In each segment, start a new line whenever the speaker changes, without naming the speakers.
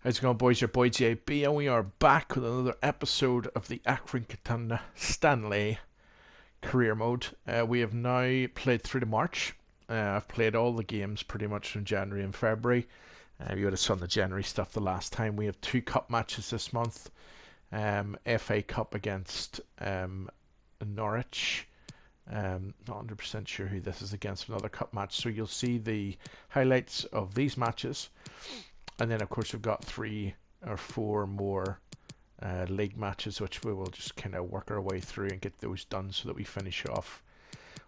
How's it going, boys? Your boy JB, and we are back with another episode of the Accrington Stanley career mode. We have now played through to March. I've played all the games pretty much from January and February. You would have seen the January stuff the last time. We have 2 cup matches this month. FA Cup against Norwich. Not 100% sure who this is against, another cup match. So you'll see the highlights of these matches. And then, of course, we've got 3 or 4 more league matches, which we will just kind of work our way through and get those done so that we finish off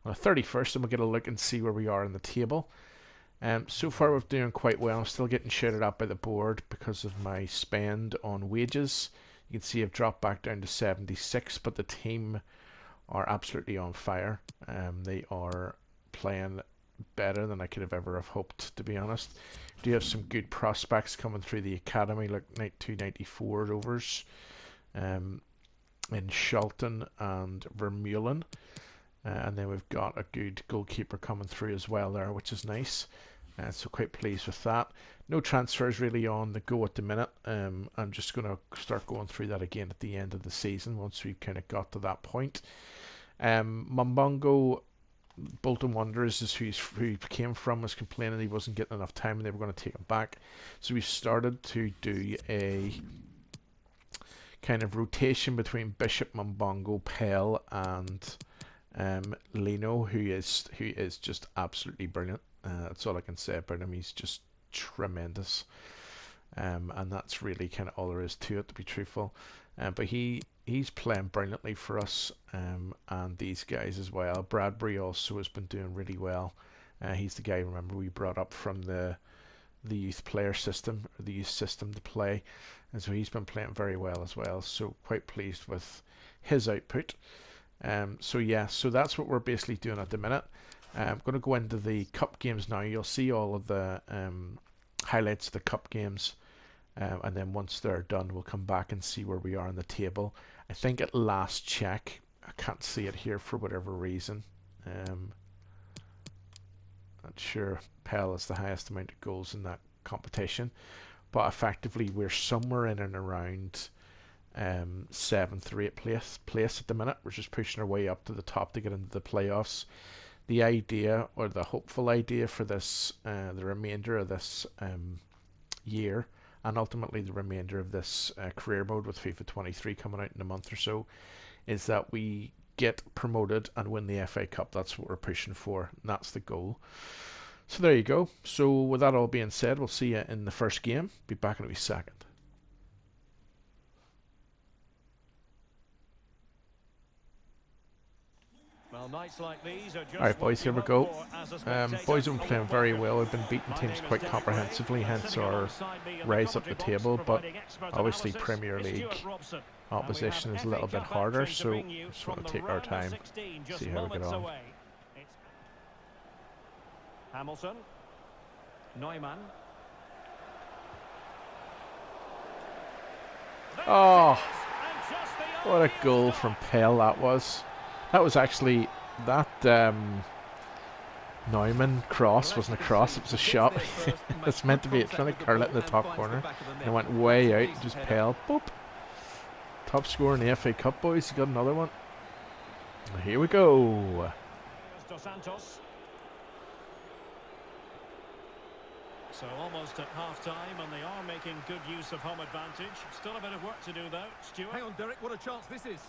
on the 31st, and we'll get a look and see where we are in the table. So far, we're doing quite well. I'm still getting shouted at by the board because of my spend on wages. You can see I've dropped back down to 76, but the team are absolutely on fire. They are playing better than I could have ever have hoped, to be honest. Do have some good prospects coming through the academy, like 294 overs in Shelton and Vermeulen. And then we've got a good goalkeeper coming through as well there, which is nice. So quite pleased with that. No transfers really on the go at the minute. I'm just going to start going through that again at the end of the season once we've kind of got to that point. Mbongo Bolton Wanderers is who he came from, was complaining he wasn't getting enough time and they were going to take him back. So we started to do a kind of rotation between Bishop, Mbongo, Pell and Lino, who is just absolutely brilliant. That's all I can say about him. He's just tremendous. And that's really kind of all there is to it, to be truthful. But he's playing brilliantly for us, and these guys as well. Bradbury also has been doing really well. He's the guy, remember, we brought up from the youth player system, or the youth system to play, and so he's been playing very well as well. So quite pleased with his output. So that's what we're basically doing at the minute. I'm going to go into the cup games now. You'll see all of the highlights of the cup games. And then once they're done, we'll come back and see where we are on the table. I think at last check, I can't see it here for whatever reason. Not sure Pell is the highest amount of goals in that competition. But effectively, we're somewhere in and around 7th or 8th place at the minute. We're just pushing our way up to the top to get into the playoffs. The idea, or the hopeful idea for this, the remainder of this year, and ultimately the remainder of this career mode with FIFA23 coming out in a month or so, is that we get promoted and win the FA Cup. That's what we're pushing for, and that's the goal. So there you go. So with that all being said, we'll see you in the first game. Be back in a wee second.
Well, nights like these are just
Alright boys, here we go. Boys have been playing very well. We've been beating teams quite comprehensively, hence our rise up the table, but obviously Premier League opposition is a little bit harder, so we just want to take our time, see how we get on.
Hamilton, Neumann.
Oh, what a goal from Pell that was. That was actually, that Neumann cross wasn't a cross, it was a shot. It's meant to be, it's trying to curl it in the top corner. And it went way out, just Pell, boop. Top scorer in the FA Cup, boys, you got another one. Here we go.
So almost at half-time, and they are making good use of home advantage. Still a bit of work to do, though. Stuart.
Hang on, Derek, what a chance this is.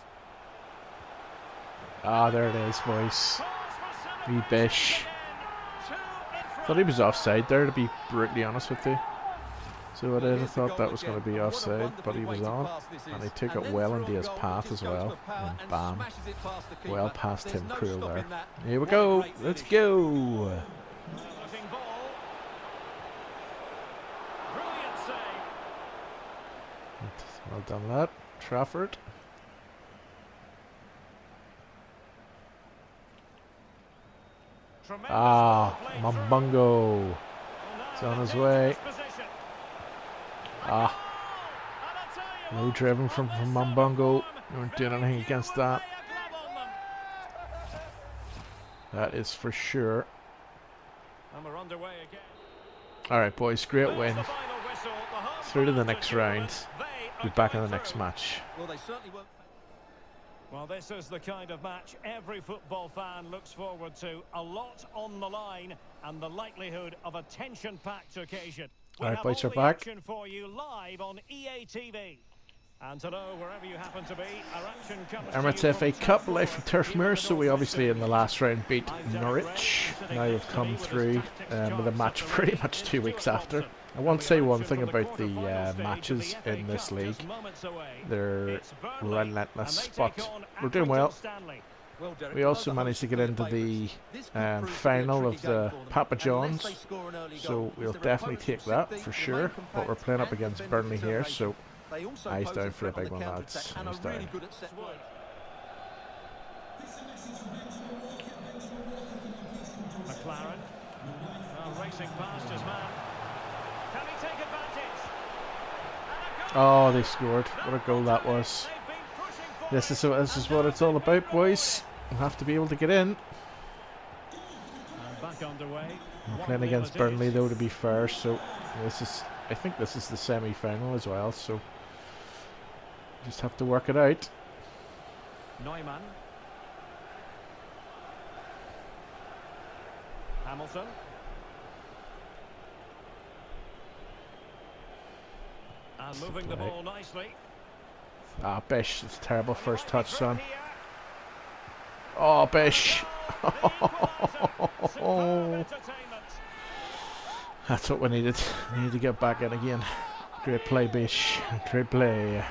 Ah, there it is, boys. Wee Bish. Thought he was offside there, to be brutally honest with you. So I did. I thought that was going to be offside, but he was on. And he took it well into his path as well. And bam. Well past him, Krul there. Here we go. Let's go. Well done, lad. Trafford. Ah, Mbongo. It's on his way. Ah. No driven from Mbongo. We weren't doing anything against that. That is for sure. Alright boys, great win. through to the next round. Be back in the next match.
Well, they certainly won't. Well, this is the kind of match every football fan looks forward to. A lot on the line and the likelihood of a tension-packed occasion.
All right, boys, we're back.
For you live on EA TV. And to know wherever you happen to be, our action comes
Emirates FA Cup live from Turf Moor. So we obviously in the last round beat Norwich. Now we've come through with a match pretty much 2 weeks after. I want to say one thing about the matches in this league. They're relentless, but we're doing well. We also managed to get into the final of the Papa John's, so we'll definitely take that for sure. But we're playing up against Burnley here, so eyes down for a big one, lads. Eyes down.
McLaren racing past his man. Can he take advantage?
Oh, they scored. What a goal that was. This is what it's all about, boys. We'll have to be able to get in.
Back underway.
We're playing against Burnley though, to be fair, so I think this is the semi-final as well, so just have to work it out.
Neumann. Hamilton. And moving the ball nicely.
Ah, Bish, it's a terrible first touch, son. Oh, Bish. That's what we needed. We need to get back in again. Great play, Bish. Great play.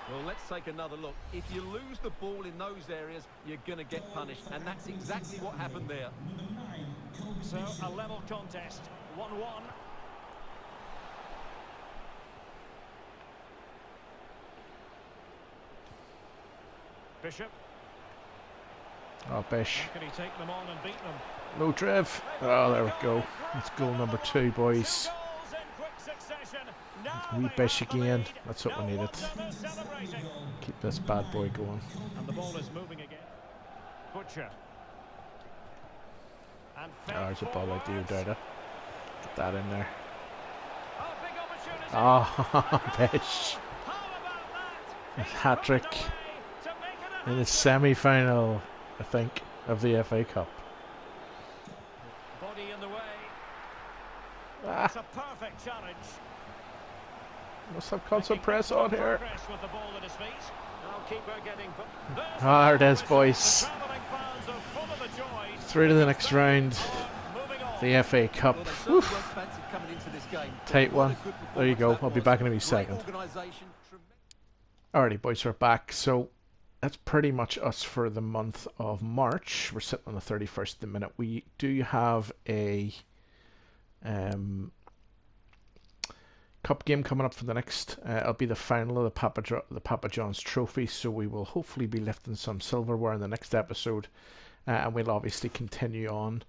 Well, let's take another look. If you lose the ball in those areas, you're going to get punished. And that's exactly what happened there.
So, a level contest. 1-1. Bishop.
Oh, Bish.
Can he take them on and beat them?
Low Trev. Oh, there we go. That's goal number 2, boys. Wee Bish again. That's what we needed. Keep this bad boy going.
And the ball is moving again. Butcher.
Oh, there's a ball out there, Dada. Get that in there. Oh, Bish. Hat-trick in the semi-final, I think, of the FA Cup.
Body in the way. It's a perfect challenge.
Must have constant press on here.
With the ball at his feet.
Ah, there it is, boys. Through to the next round. The FA Cup. Tight one. There you go. I'll be back in a wee second. Alrighty, boys, we're back. So that's pretty much us for the month of March. We're sitting on the 31st at the minute. We do have a cup game coming up for the next. It'll be the final of the Papa John's Trophy. So we will hopefully be lifting some silverware in the next episode, and we'll obviously continue on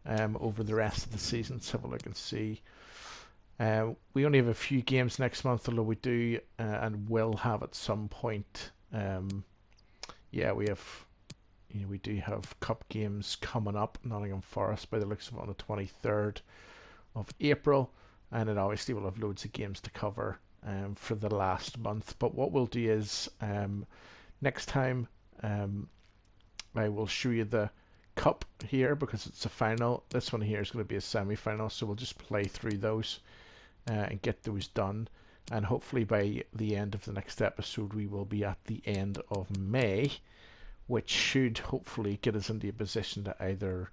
over the rest of the season. Let's have a look and see. We only have a few games next month, although we do and will have at some point. Yeah, we do have cup games coming up. Nottingham Forest, by the looks of it, on the 23rd of April, and then obviously we'll have loads of games to cover for the last month. But what we'll do is next time I will show you the cup here because it's a final. This one here is going to be a semi-final, so we'll just play through those and get those done, and hopefully by the end of the next episode we will be at the end of May, which should hopefully get us into a position to either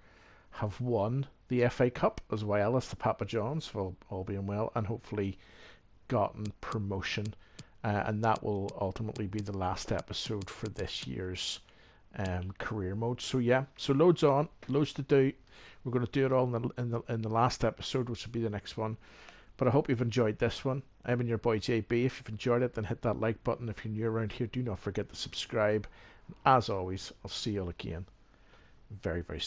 have won the FA Cup as well as the Papa John's, all being well, and hopefully gotten promotion, and that will ultimately be the last episode for this year's career mode. So yeah, so loads to do. We're going to do it all in the last episode, which will be the next one. But I hope you've enjoyed this one. I'm your boy JB. If you've enjoyed it, then hit that like button. If you're new around here, do not forget to subscribe. And as always, I'll see you all again very, very soon.